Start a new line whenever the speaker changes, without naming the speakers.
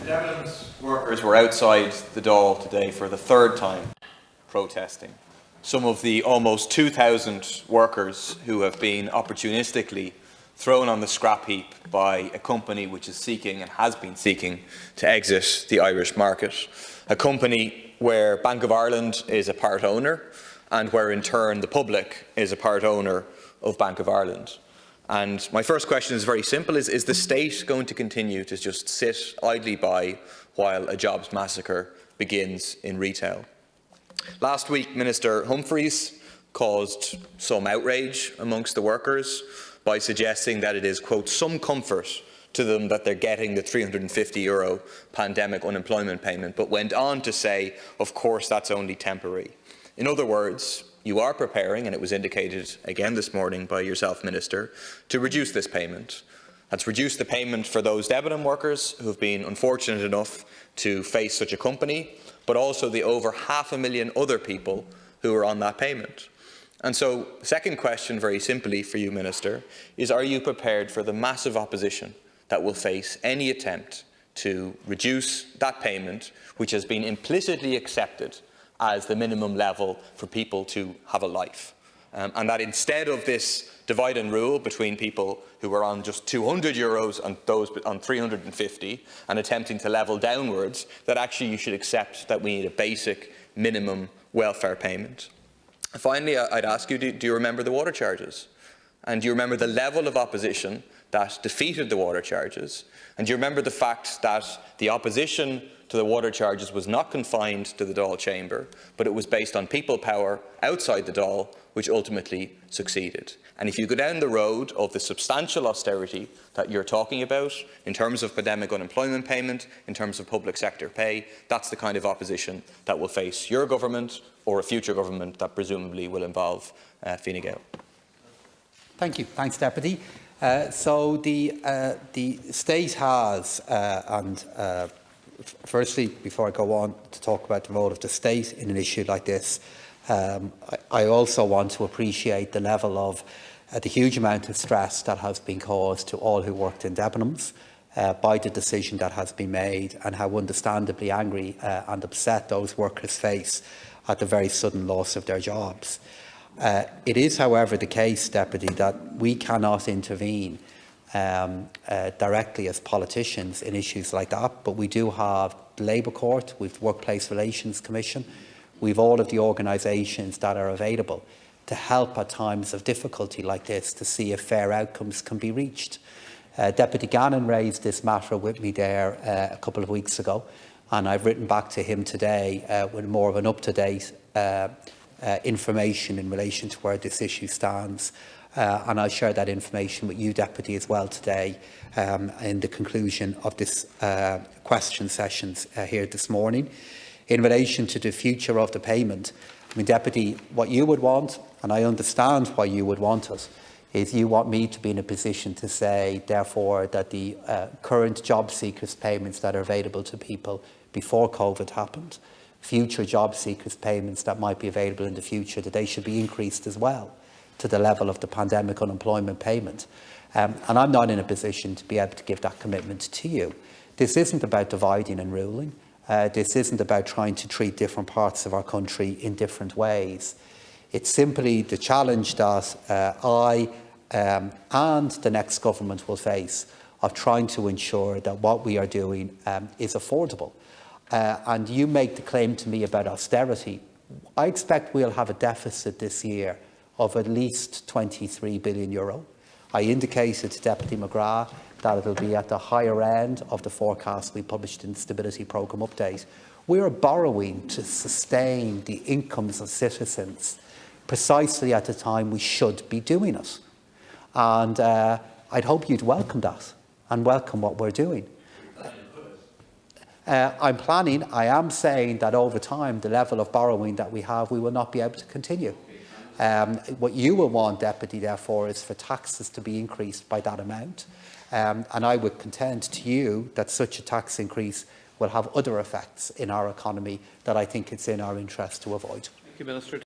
Debenems workers were outside the Dáil today for the third time protesting. Some of the almost 2,000 workers who have been opportunistically thrown on the scrap heap by a company which is seeking and has been seeking to exit the Irish market. A company where Bank of Ireland is a part owner and where in turn the public is a part owner of Bank of Ireland. And my first question is very simple. Is the state going to continue to just sit idly by while a jobs massacre begins in retail? Last week, Minister Humphreys caused some outrage amongst the workers by suggesting that it is, quote, some comfort to them that they're getting the €350 pandemic unemployment payment, but went on to say, of course, that's only temporary. In other words, you are preparing, and it was indicated again this morning by yourself, Minister, to reduce this payment. That's reduce the payment for those Debenhams workers who have been unfortunate enough to face such a company, but also the over 500,000 other people who are on that payment. And so, the second question, very simply for you, Minister, is are you prepared for the massive opposition that will face any attempt to reduce that payment, which has been implicitly accepted as the minimum level for people to have a life? And that instead of this divide and rule between people who are on just €200 and those on 350 and attempting to level downwards, that actually you should accept that we need a basic minimum welfare payment. Finally, I'd ask you, do you remember the water charges? And do you remember the level of opposition that defeated the water charges? And do you remember the fact that the opposition to the water charges was not confined to the Dáil chamber, but it was based on people power outside the Dáil, which ultimately succeeded? And if you go down the road of the substantial austerity that you're talking about, in terms of pandemic unemployment payment, in terms of public sector pay, that's the kind of opposition that will face your government or a future government that presumably will involve Fine Gael.
Thank you. Thanks, Deputy. So the state has, firstly, before I go on to talk about the role of the state in an issue like this, I also want to appreciate the level of the huge amount of stress that has been caused to all who worked in Debenems by the decision that has been made, and how understandably angry and upset those workers face at the very sudden loss of their jobs. It is, however, the case, Deputy, that we cannot intervene directly as politicians in issues like that, but we do have the Labour Court, we've the Workplace Relations Commission, we've all of the organisations that are available to help at times of difficulty like this to see if fair outcomes can be reached. Deputy Gannon raised this matter with me there a couple of weeks ago, and I've written back to him today with more of an up-to-date information in relation to where this issue stands. And I'll share that information with you, Deputy, as well today in the conclusion of this question sessions here this morning. In relation to the future of the payment, I mean, Deputy, what you would want, and I understand why you would want it, is you want me to be in a position to say, therefore, that the current job seekers payments that are available to people before COVID happened, future job seekers payments that might be available in the future, that they should be increased as well to the level of the pandemic unemployment payment. And I'm not in a position to be able to give that commitment to you. This isn't about dividing and ruling. This isn't about trying to treat different parts of our country in different ways. It's simply the challenge that I and the next government will face of trying to ensure that what we are doing is affordable. And you make the claim to me about austerity. I expect we'll have a deficit this year of at least €23 billion. I indicated to Deputy McGrath that it will be at the higher end of the forecast we published in the Stability Programme Update. We are borrowing to sustain the incomes of citizens precisely at the time we should be doing it. And I'd hope you'd welcome that and welcome what we're doing. I am saying that over time, the level of borrowing that we have, we will not be able to continue. What you will want, Deputy, therefore, is for taxes to be increased by that amount. And I would contend to you that such a tax increase will have other effects in our economy that I think it's in our interest to avoid.
Thank you, Minister.